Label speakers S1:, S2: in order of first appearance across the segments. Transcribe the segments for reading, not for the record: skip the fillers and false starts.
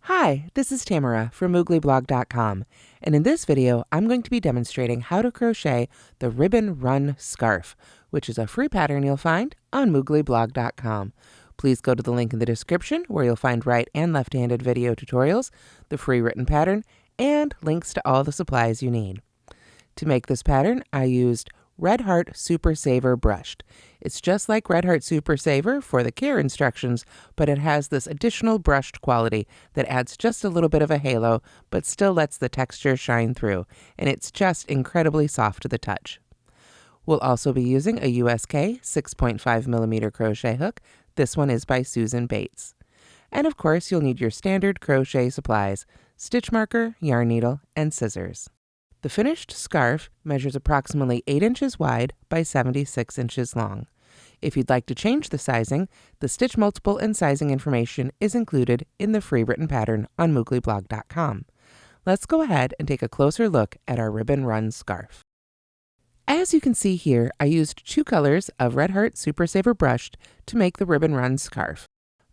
S1: Hi, this is Tamara from mooglyblog.com, and in this video I'm going to be demonstrating how to crochet the Ribbon Run Scarf, which is a free pattern you'll find on mooglyblog.com. Please go to the link in the description where you'll find right and left-handed video tutorials, the free written pattern, and links to all the supplies you need. To make this pattern, I used Red Heart Super Saver brushed. It's just like Red Heart Super Saver for the care instructions, but it has this additional brushed quality that adds just a little bit of a halo, but still lets the texture shine through, and it's just incredibly soft to the touch. We'll also be using a USK 6.5mm crochet hook. This one is by Susan Bates. And of course, you'll need your standard crochet supplies: stitch marker, yarn needle, and scissors. The finished scarf measures approximately 8 inches wide by 76 inches long. If you'd like to change the sizing, the stitch multiple and sizing information is included in the free written pattern on mooglyblog.com. Let's go ahead and take a closer look at our Ribbon Run scarf. As you can see here, I used 2 colors of Red Heart Super Saver brushed to make the Ribbon Run scarf.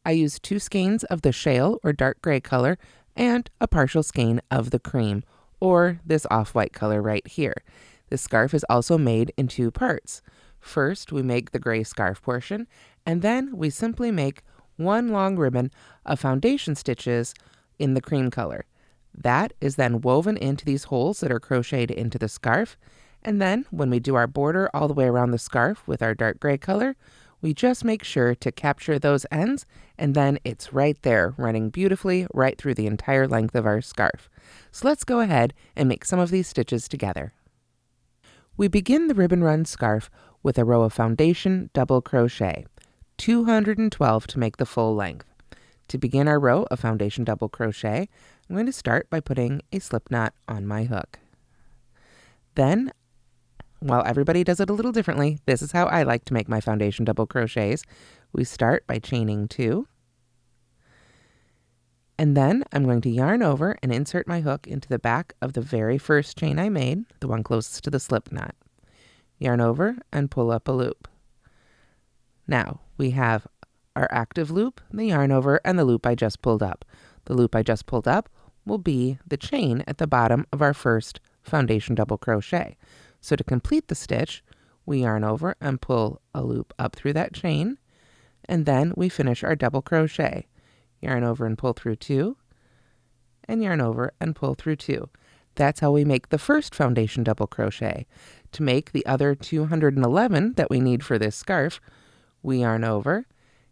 S1: I used 2 skeins of the shale or dark gray color and a partial skein of the cream, or this off-white color right here. This scarf is also made in 2 parts. First, we make the gray scarf portion, and then we simply make 1 long ribbon of foundation stitches in the cream color. That is then woven into these holes that are crocheted into the scarf, and then when we do our border all the way around the scarf with our dark gray color, we just make sure to capture those ends, and then it's right there, running beautifully right through the entire length of our scarf. So let's go ahead and make some of these stitches together. We begin the Ribbon Run scarf with a row of foundation double crochet, 212 to make the full length. To begin our row of foundation double crochet, I'm going to start by putting a slip knot on my hook. Then, while everybody does it a little differently, this is how I like to make my foundation double crochets. We start by chaining 2. And then I'm going to yarn over and insert my hook into the back of the very first chain I made, the one closest to the slip knot. Yarn over and pull up a loop. Now we have our active loop, the yarn over, and the loop I just pulled up. The loop I just pulled up will be the chain at the bottom of our first foundation double crochet. So to complete the stitch, we yarn over and pull a loop up through that chain, and then we finish our double crochet. Yarn over and pull through 2, and yarn over and pull through 2. That's how we make the first foundation double crochet. To make the other 211 that we need for this scarf, we yarn over,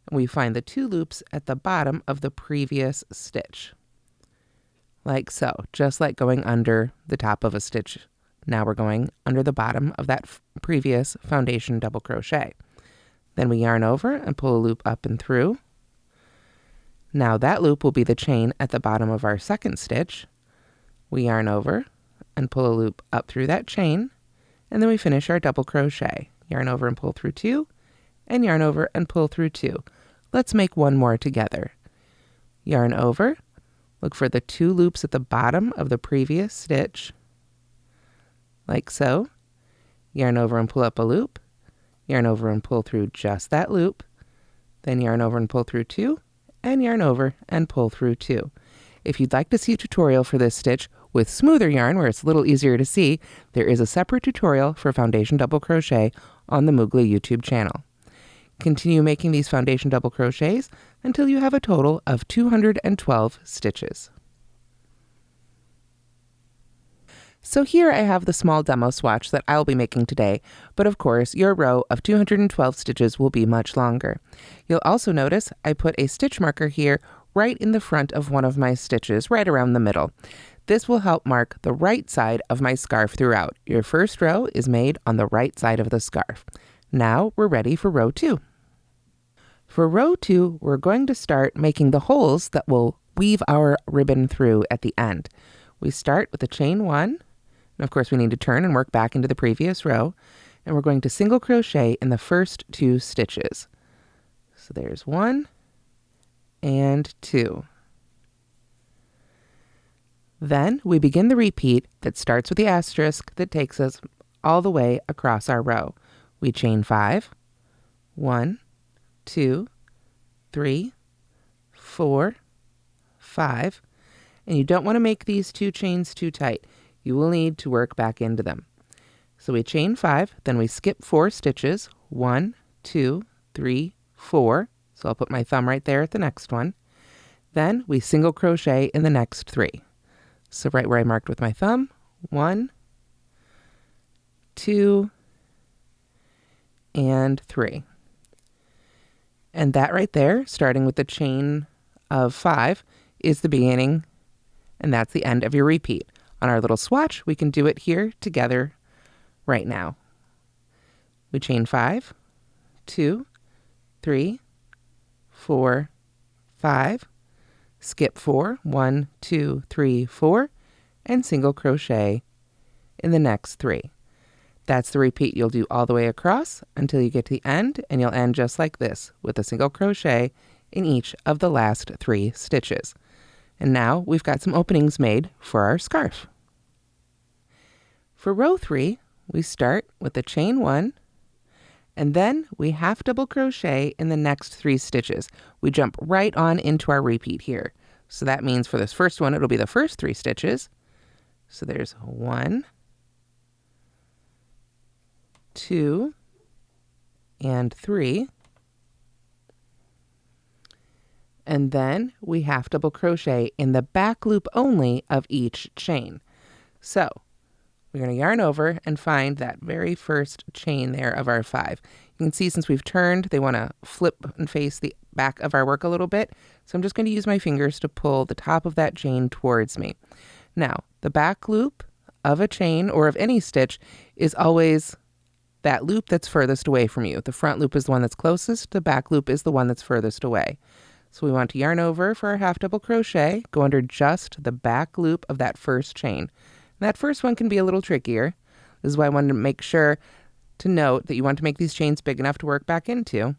S1: and we find the 2 loops at the bottom of the previous stitch. Like so, just like going under the top of a stitch. Now we're going under the bottom of that previous foundation double crochet. Then we yarn over and pull a loop up and through. Now that loop will be the chain at the bottom of our second stitch. We yarn over and pull a loop up through that chain, and then we finish our double crochet. Yarn over and pull through 2, and yarn over and pull through 2. Let's make one more together. Yarn over, look for the 2 loops at the bottom of the previous stitch, like so. Yarn over and pull up a loop, yarn over and pull through just that loop, then yarn over and pull through 2, and yarn over and pull through 2. If you'd like to see a tutorial for this stitch with smoother yarn where it's a little easier to see, there is a separate tutorial for foundation double crochet on the Moogly YouTube channel. Continue making these foundation double crochets until you have a total of 212 stitches. So here I have the small demo swatch that I'll be making today, but of course your row of 212 stitches will be much longer. You'll also notice I put a stitch marker here right in the front of one of my stitches, right around the middle. This will help mark the right side of my scarf throughout. Your first row is made on the right side of the scarf. Now we're ready for row 2. For row 2, we're going to start making the holes that will weave our ribbon through at the end. We start with a chain 1. And of course, we need to turn and work back into the previous row. And we're going to single crochet in the first 2 stitches. So there's 1 and 2. Then we begin the repeat that starts with the asterisk that takes us all the way across our row. We chain 5, 1, 2, 3, 4, 5. And you don't want to make these 2 chains too tight. You will need to work back into them. So we chain 5, then we skip 4 stitches. 1, 2, 3, 4. So I'll put my thumb right there at the next one. Then we single crochet in the next 3. So right where I marked with my thumb, 1, 2, and 3. And that right there, starting with the chain of 5, is the beginning, and that's the end of your repeat. On our little swatch, we can do it here together right now. We chain 5, 2, 3, 4, 5, skip 4, 1, 2, 3, 4, and single crochet in the next 3. That's the repeat you'll do all the way across until you get to the end, and you'll end just like this with a single crochet in each of the last 3 stitches. And now we've got some openings made for our scarf. For row 3, we start with the chain 1, and then we half double crochet in the next 3 stitches. We jump right on into our repeat here. So that means for this first one, it'll be the first 3 stitches. So there's 1, 2, and 3. And then we half double crochet in the back loop only of each chain. So we're going to yarn over and find that very first chain there of our 5. You can see since we've turned, they want to flip and face the back of our work a little bit. So I'm just going to use my fingers to pull the top of that chain towards me. Now, the back loop of a chain or of any stitch is always that loop that's furthest away from you. The front loop is the one that's closest. The back loop is the one that's furthest away. So we want to yarn over for our half double crochet, go under just the back loop of that first chain. That first one can be a little trickier. This is why I wanted to make sure to note that you want to make these chains big enough to work back into.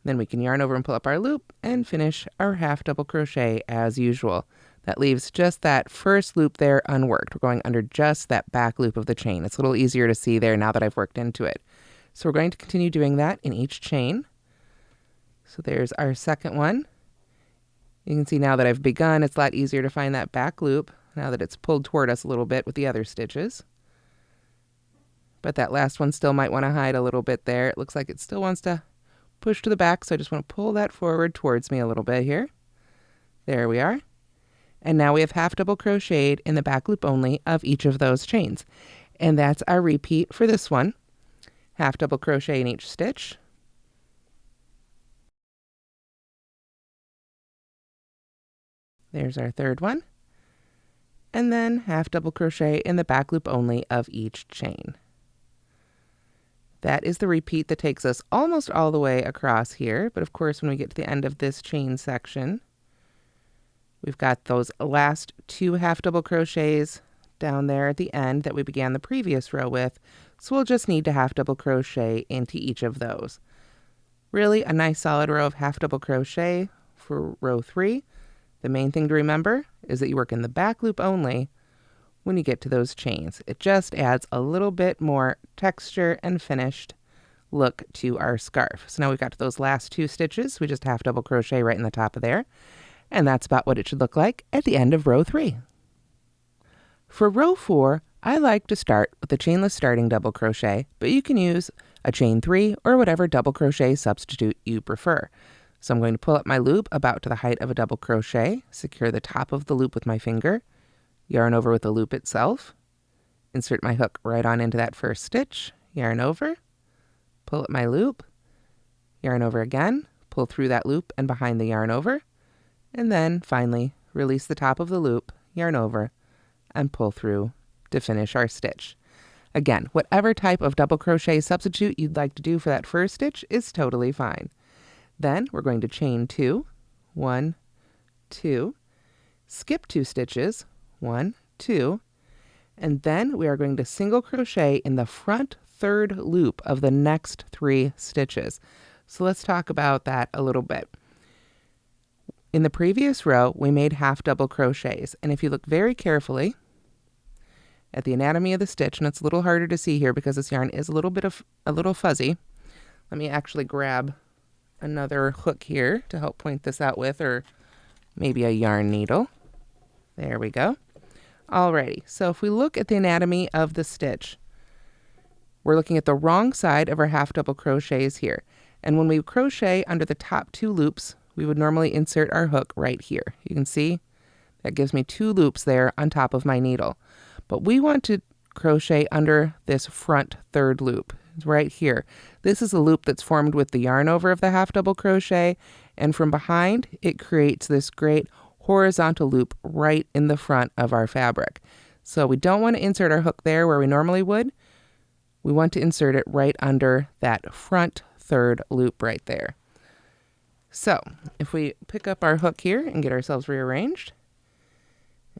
S1: Then we can yarn over and pull up our loop and finish our half double crochet as usual. That leaves just that first loop there unworked. We're going under just that back loop of the chain. It's a little easier to see there now that I've worked into it. So we're going to continue doing that in each chain. So there's our second one. You can see now that I've begun, it's a lot easier to find that back loop now that it's pulled toward us a little bit with the other stitches. But that last one still might want to hide a little bit there. It looks like it still wants to push to the back, so I just want to pull that forward towards me a little bit here. There we are. And now we have half double crocheted in the back loop only of each of those chains. And that's our repeat for this one. Half double crochet in each stitch. There's our third one. And then half double crochet in the back loop only of each chain. That is the repeat that takes us almost all the way across here. But of course, when we get to the end of this chain section, we've got those last 2 half double crochets down there at the end that we began the previous row with. So we'll just need to half double crochet into each of those. Really a nice solid row of half double crochet for row 3. The main thing to remember is that you work in the back loop only when you get to those chains. It just adds a little bit more texture and finished look to our scarf. So now we've got to those last 2 stitches. We just half double crochet right in the top of there. And that's about what it should look like at the end of row 3. For row 4, I like to start with the chainless starting double crochet, but you can use a chain 3 or whatever double crochet substitute you prefer. So I'm going to pull up my loop about to the height of a double crochet, secure the top of the loop with my finger, yarn over with the loop itself, insert my hook right on into that first stitch, yarn over, pull up my loop, yarn over again, pull through that loop and behind the yarn over, and then finally release the top of the loop, yarn over, and pull through to finish our stitch. Again, whatever type of double crochet substitute you'd like to do for that first stitch is totally fine. Then we're going to chain 2, 1, 2, skip 2 stitches, 1, 2, and then we are going to single crochet in the front third loop of the next 3 stitches. So let's talk about that a little bit. In the previous row, we made half double crochets, and if you look very carefully at the anatomy of the stitch, and it's a little harder to see here because this yarn is a little fuzzy. Let me actually grab another hook here to help point this out with, or maybe a yarn needle. There we go. Alrighty, so if we look at the anatomy of the stitch, we're looking at the wrong side of our half double crochets here. And when we crochet under the top 2 loops, we would normally insert our hook right here. You can see that gives me 2 loops there on top of my needle. But we want to crochet under this front 3rd loop right here. This is a loop that's formed with the yarn over of the half double crochet, and from behind it creates this great horizontal loop right in the front of our fabric. So we don't want to insert our hook there where we normally would. We want to insert it right under that front 3rd loop right there. So if we pick up our hook here and get ourselves rearranged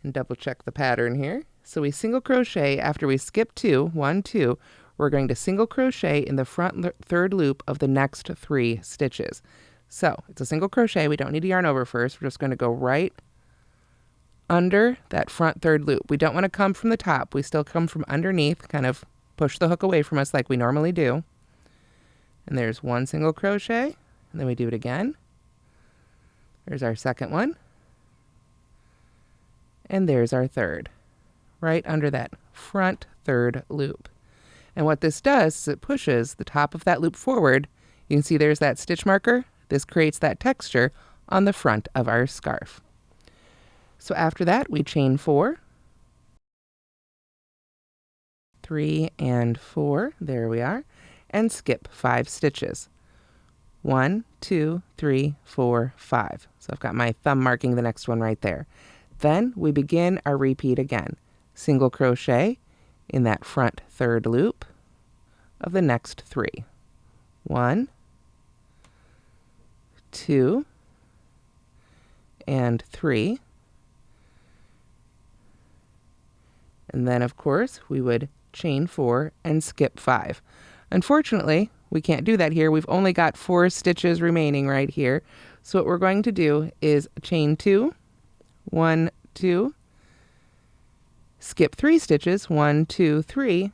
S1: and double check the pattern here. So we single crochet after we skip 2, 1, 2, we're going to single crochet in the front 3rd loop of the next 3 stitches. So it's a single crochet. We don't need to yarn over first. We're just going to go right under that front 3rd loop. We don't want to come from the top. We still come from underneath, kind of push the hook away from us like we normally do. And there's 1 single crochet, and then we do it again. There's our 2nd one. And there's our 3rd, right under that front 3rd loop. And what this does is it pushes the top of that loop forward. You can see there's that stitch marker. This creates that texture on the front of our scarf. So after that, we chain 4, 3 and 4, there we are, and skip 5 stitches. 1, 2, 3, 4, 5. So I've got my thumb marking the next one right there. Then we begin our repeat again. Single crochet in that front 3rd loop of the next 3. 1, 2, and 3. And then, of course, we would chain 4 and skip 5. Unfortunately, we can't do that here. We've only got 4 stitches remaining right here. So what we're going to do is chain 2, 1, 2, skip 3 stitches, 1, 2, 3,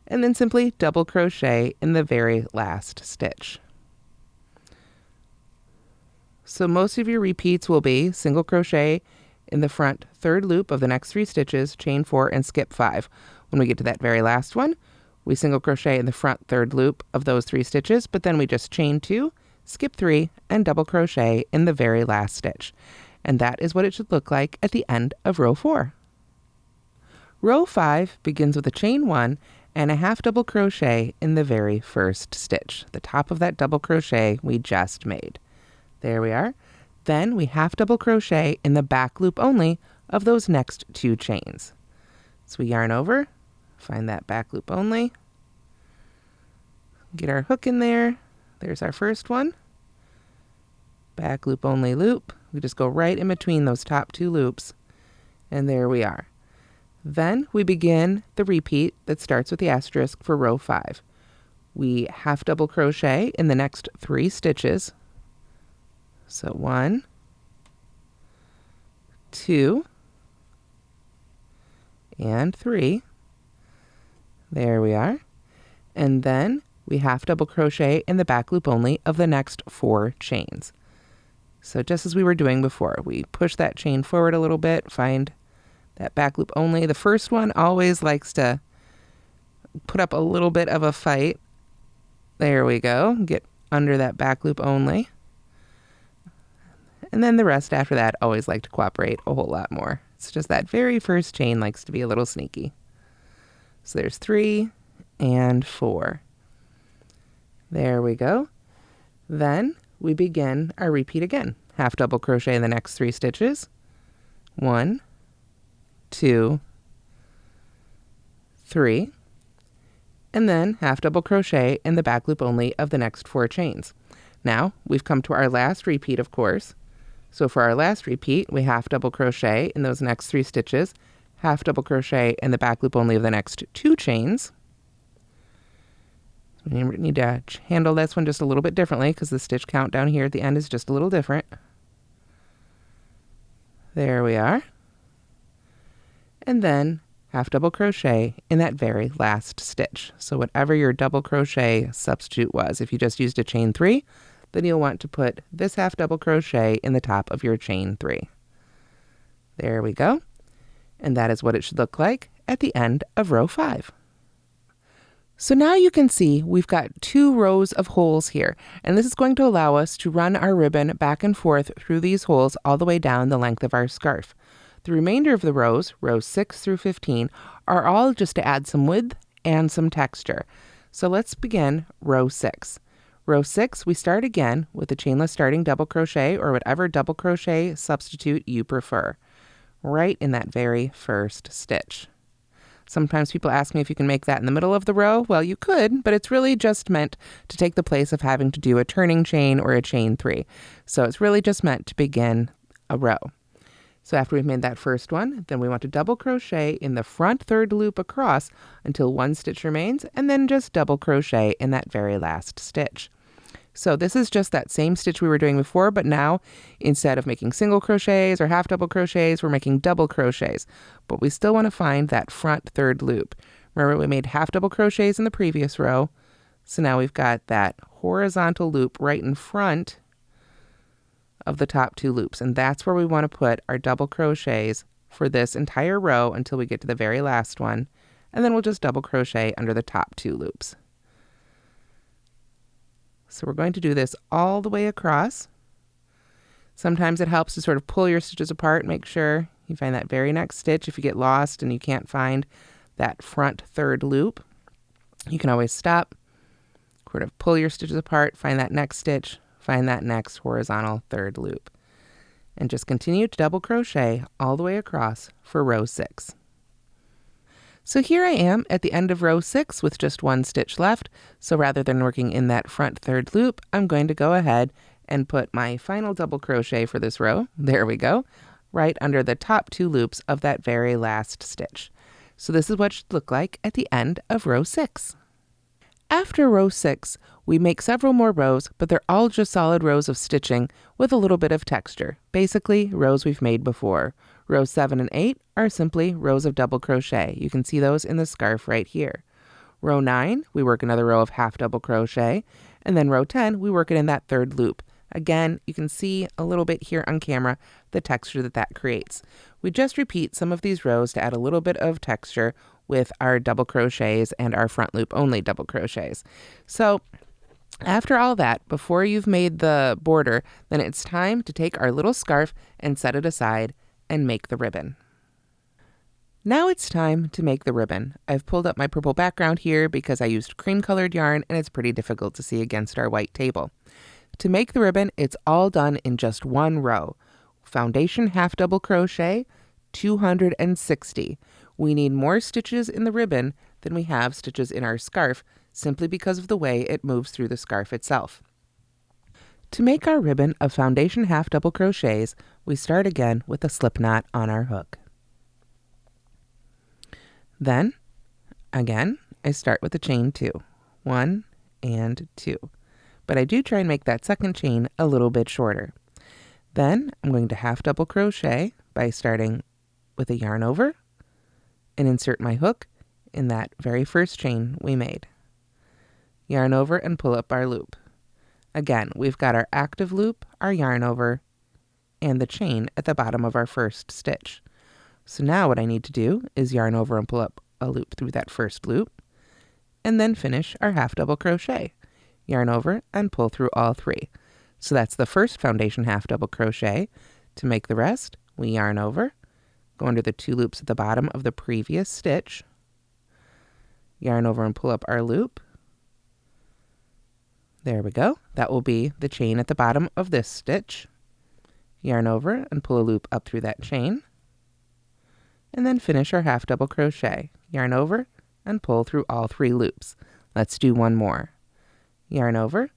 S1: and then simply double crochet in the very last stitch. So most of your repeats will be single crochet in the front 3rd loop of the next 3 stitches, chain 4 and skip 5. When we get to that very last one, we single crochet in the front 3rd loop of those 3 stitches, but then we just chain 2, skip 3, and double crochet in the very last stitch. And that is what it should look like at the end of row 4. Row 5 begins with a chain 1 and a half double crochet in the very first stitch, the top of that double crochet we just made. There we are. Then we half double crochet in the back loop only of those next 2 chains. So we yarn over, find that back loop only, get our hook in there. There's our first one. Back loop only loop. We just go right in between those top 2 loops, and there we are. Then we begin the repeat that starts with the asterisk for row 5. We half double crochet in the next 3 stitches. So 1, 2, and 3. There we are. And then we half double crochet in the back loop only of the next 4 chains. So just as we were doing before, we push that chain forward a little bit, find that back loop only. The first one always likes to put up a little bit of a fight. There we go. Get under that back loop only. And then the rest after that always like to cooperate a whole lot more. It's just that very first chain likes to be a little sneaky. So there's 3 and 4. There we go. Then we begin our repeat again. Half double crochet in the next 3 stitches. 1, 2, 3. And then half double crochet in the back loop only of the next 4 chains. Now we've come to our last repeat, of course. So for our last repeat, we half double crochet in those next 3 stitches, half double crochet in the back loop only of the next 2 chains. We need to handle this one just a little bit differently because the stitch count down here at the end is just a little different. There we are. And then half double crochet in that very last stitch. So whatever your double crochet substitute was, if you just used a chain 3, then you'll want to put this half double crochet in the top of your chain 3. There we go. And that is what it should look like at the end of row 5. So now you can see we've got 2 rows of holes here, and this is going to allow us to run our ribbon back and forth through these holes all the way down the length of our scarf. The remainder of the rows 6 through 15, are all just to add some width and some texture. So let's begin row 6. Row 6, we start again with a chainless starting double crochet or whatever double crochet substitute you prefer, right in that very first stitch. Sometimes people ask me if you can make that in the middle of the row. Well, you could, but it's really just meant to take the place of having to do a turning chain or a chain 3. So it's really just meant to begin a row. So after we've made that first one, then we want to double crochet in the front third loop across until 1 stitch remains, and then just double crochet in that very last stitch. So this is just that same stitch we were doing before, but now instead of making single crochets or half double crochets, we're making double crochets. But we still want to find that front third loop. Remember, we made half double crochets in the previous row. So now we've got that horizontal loop right in front of the top 2 loops. And that's where we want to put our double crochets for this entire row until we get to the very last one. And then we'll just double crochet under the top 2 loops. So we're going to do this all the way across. Sometimes it helps to sort of pull your stitches apart, make sure you find that very next stitch. If you get lost and you can't find that front third loop, you can always stop, sort of pull your stitches apart, find that next stitch, find that next horizontal third loop, and just continue to double crochet all the way across for row 6. So here I am at the end of row 6 with just 1 stitch left. So rather than working in that front third loop, I'm going to go ahead and put my final double crochet for this row, there we go, right under the top 2 loops of that very last stitch. So this is what it should look like at the end of row 6. After row 6, we make several more rows, but they're all just solid rows of stitching with a little bit of texture. Basically, rows we've made before. Rows 7 and 8 are simply rows of double crochet. You can see those in the scarf right here. Row 9, we work another row of half double crochet, and then row 10, we work it in that third loop. Again, you can see a little bit here on camera the texture that creates. We just repeat some of these rows to add a little bit of texture with our double crochets and our front loop only double crochets. So after all that, before you've made the border, then it's time to take our little scarf and set it aside and make the ribbon. Now it's time to make the ribbon. I've pulled up my purple background here because I used cream colored yarn and it's pretty difficult to see against our white table. To make the ribbon, it's all done in just 1 row. Foundation half double crochet, 260. We need more stitches in the ribbon than we have stitches in our scarf, simply because of the way it moves through the scarf itself. To make our ribbon of foundation half double crochets, we start again with a slip knot on our hook. Then, again, I start with a chain 2. 1 and 2. But I do try and make that second chain a little bit shorter. Then I'm going to half double crochet by starting with a yarn over and insert my hook in that very first chain we made. Yarn over and pull up our loop. Again, we've got our active loop, our yarn over, and the chain at the bottom of our first stitch. So now what I need to do is yarn over and pull up a loop through that first loop, and then finish our half double crochet. Yarn over and pull through all 3. So that's the first foundation half double crochet. To make the rest, we yarn over, go under the 2 loops at the bottom of the previous stitch, yarn over and pull up our loop. There we go. That will be the chain at the bottom of this stitch. Yarn over and pull a loop up through that chain, and then finish our half double crochet. Yarn over and pull through all 3 loops. Let's do one more. Yarn over,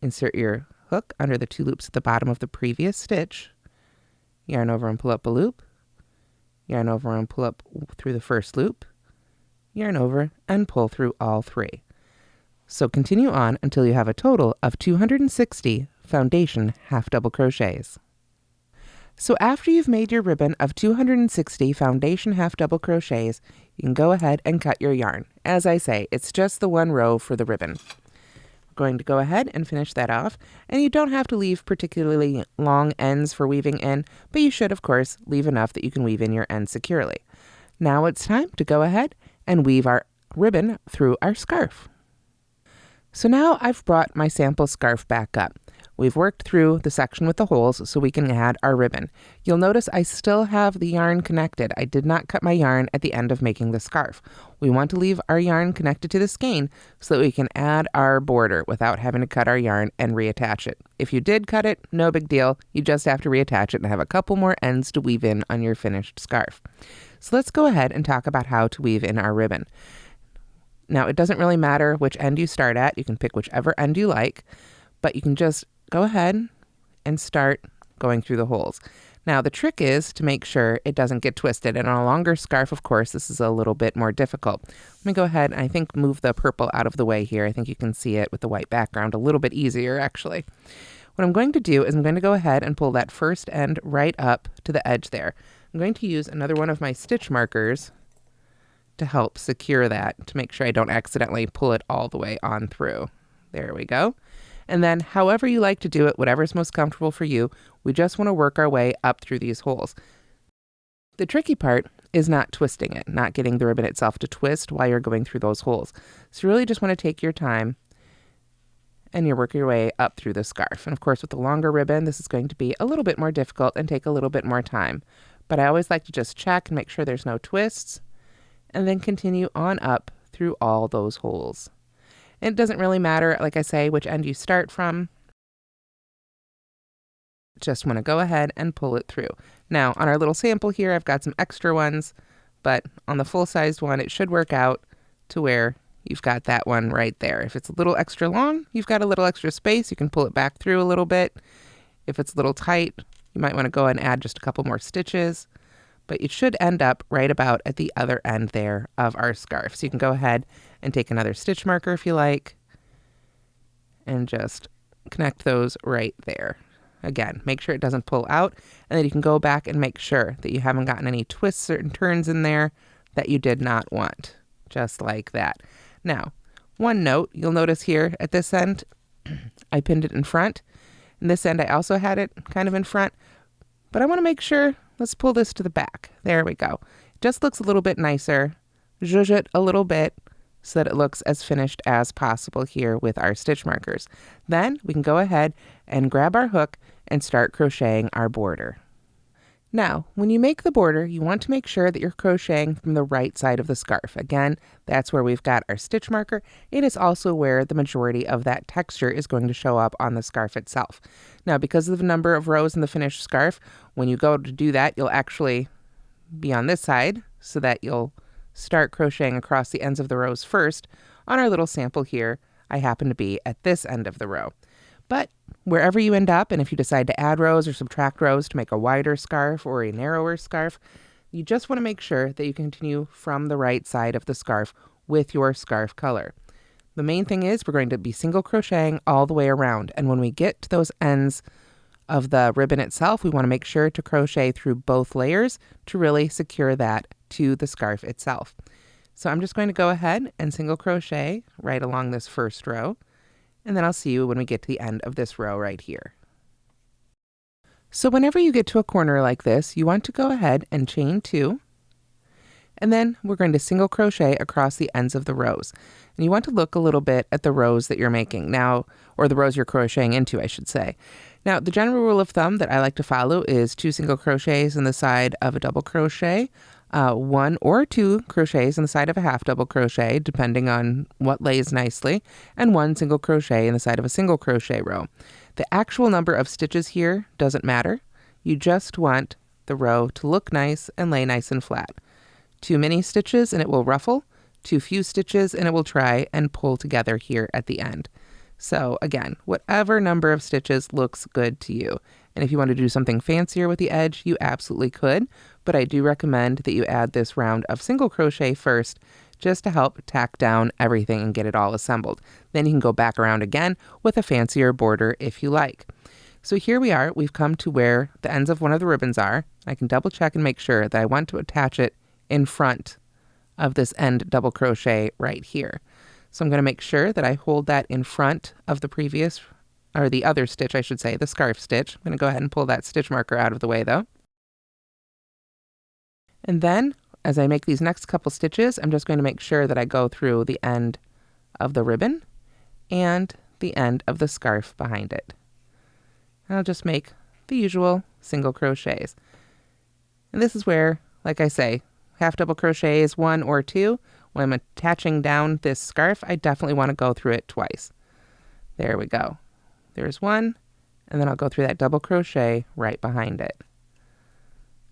S1: insert your hook under the 2 loops at the bottom of the previous stitch, yarn over and pull up a loop, yarn over and pull up through the first loop, yarn over and pull through all 3. So continue on until you have a total of 260 foundation half double crochets. So after you've made your ribbon of 260 foundation half double crochets, you can go ahead and cut your yarn. As I say, it's just the 1 row for the ribbon. going to go ahead and finish that off. And you don't have to leave particularly long ends for weaving in, but you should, of course, leave enough that you can weave in your ends securely. Now it's time to go ahead and weave our ribbon through our scarf. So now I've brought my sample scarf back up. We've worked through the section with the holes so we can add our ribbon. You'll notice I still have the yarn connected. I did not cut my yarn at the end of making the scarf. We want to leave our yarn connected to the skein so that we can add our border without having to cut our yarn and reattach it. If you did cut it, no big deal. You just have to reattach it and have a couple more ends to weave in on your finished scarf. So let's go ahead and talk about how to weave in our ribbon. Now, it doesn't really matter which end you start at. You can pick whichever end you like, but you can just go ahead and start going through the holes. Now, the trick is to make sure it doesn't get twisted. And on a longer scarf, of course, this is a little bit more difficult. Let me go ahead and I think move the purple out of the way here. I think you can see it with the white background a little bit easier, actually. What I'm going to do is I'm going to go ahead and pull that first end right up to the edge there. I'm going to use another one of my stitch markers to help secure that, to make sure I don't accidentally pull it all the way on through. There we go. And then however you like to do it, whatever's most comfortable for you, we just want to work our way up through these holes. The tricky part is not twisting it, not getting the ribbon itself to twist while you're going through those holes. So you really just want to take your time and you work your way up through the scarf. And of course, with the longer ribbon, this is going to be a little bit more difficult and take a little bit more time. But I always like to just check and make sure there's no twists, and then continue on up through all those holes. And it doesn't really matter, like I say, which end you start from. Just want to go ahead and pull it through. Now, on our little sample here, I've got some extra ones, but on the full-sized one, it should work out to where you've got that one right there. If it's a little extra long, you've got a little extra space. You can pull it back through a little bit. If it's a little tight, you might want to go and add just a couple more stitches. But it should end up right about at the other end there of our scarf. So you can go ahead and take another stitch marker if you like, and just connect those right there. Again, make sure it doesn't pull out, and then you can go back and make sure that you haven't gotten any twists or turns in there that you did not want, just like that. Now, one note, you'll notice here at this end, I pinned it in front, and this end I also had it kind of in front, but I want to make sure. Let's pull this to the back. There we go. It just looks a little bit nicer. Zhuzh it a little bit so that it looks as finished as possible here with our stitch markers. Then we can go ahead and grab our hook and start crocheting our border. Now, when you make the border, you want to make sure that you're crocheting from the right side of the scarf. Again, that's where we've got our stitch marker. It is also where the majority of that texture is going to show up on the scarf itself. Now, because of the number of rows in the finished scarf, when you go to do that, you'll actually be on this side so that you'll start crocheting across the ends of the rows first. On our little sample here, I happen to be at this end of the row. But wherever you end up, and if you decide to add rows or subtract rows to make a wider scarf or a narrower scarf, you just want to make sure that you continue from the right side of the scarf with your scarf color. The main thing is we're going to be single crocheting all the way around. And when we get to those ends of the ribbon itself, we want to make sure to crochet through both layers to really secure that to the scarf itself. So I'm just going to go ahead and single crochet right along this first row. And then I'll see you when we get to the end of this row right here. So whenever you get to a corner like this, you want to go ahead and chain 2. And then we're going to single crochet across the ends of the rows. And you want to look a little bit at the rows that you're making now, or the rows you're crocheting into, I should say. Now, the general rule of thumb that I like to follow is 2 single crochets in the side of a double crochet, 1 or 2 crochets in the side of a half double crochet, depending on what lays nicely, and 1 single crochet in the side of a single crochet row. The actual number of stitches here doesn't matter. You just want the row to look nice and lay nice and flat. Too many stitches and it will ruffle, too few stitches and it will try and pull together here at the end. So again, whatever number of stitches looks good to you. And if you want to do something fancier with the edge, you absolutely could, but I do recommend that you add this round of single crochet first just to help tack down everything and get it all assembled. Then you can go back around again with a fancier border if you like. So here we are, we've come to where the ends of one of the ribbons are. I can double check and make sure that I want to attach it in front of this end double crochet right here. So I'm going to make sure that I hold that in front of the previous, or the other stitch, I should say, the scarf stitch. I'm going to go ahead and pull that stitch marker out of the way though. And then, as I make these next couple stitches, I'm just going to make sure that I go through the end of the ribbon and the end of the scarf behind it. I'll just make the usual single crochets. And this is where, like I say, half double crochets, 1 or 2. When I'm attaching down this scarf, I definitely want to go through it twice. There we go. There's 1, and then I'll go through that double crochet right behind it.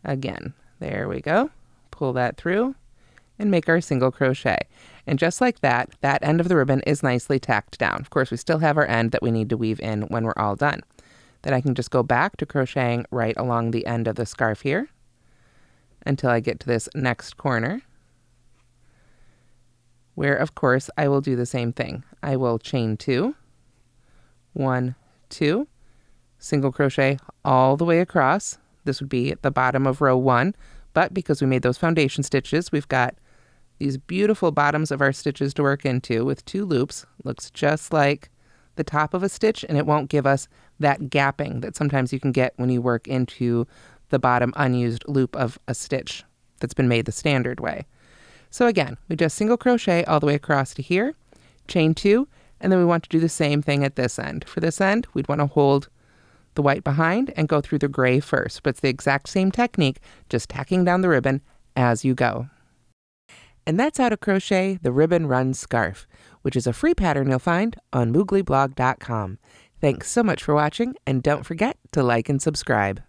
S1: Again, there we go. Pull that through and make our single crochet. And just like that, that end of the ribbon is nicely tacked down. Of course, we still have our end that we need to weave in when we're all done. Then I can just go back to crocheting right along the end of the scarf here until I get to this next corner, where of course I will do the same thing. I will chain 2, 1, 2, single crochet all the way across. This would be at the bottom of row 1, but because we made those foundation stitches, we've got these beautiful bottoms of our stitches to work into with 2 loops. Looks just like the top of a stitch, and it won't give us that gapping that sometimes you can get when you work into the bottom unused loop of a stitch that's been made the standard way. So again, we just single crochet all the way across to here, chain 2, and then we want to do the same thing at this end. For this end, we'd want to hold the white behind and go through the gray first, but it's the exact same technique, just tacking down the ribbon as you go. And that's how to crochet the Ribbon Run Scarf, which is a free pattern you'll find on mooglyblog.com. Thanks so much for watching, and don't forget to like and subscribe.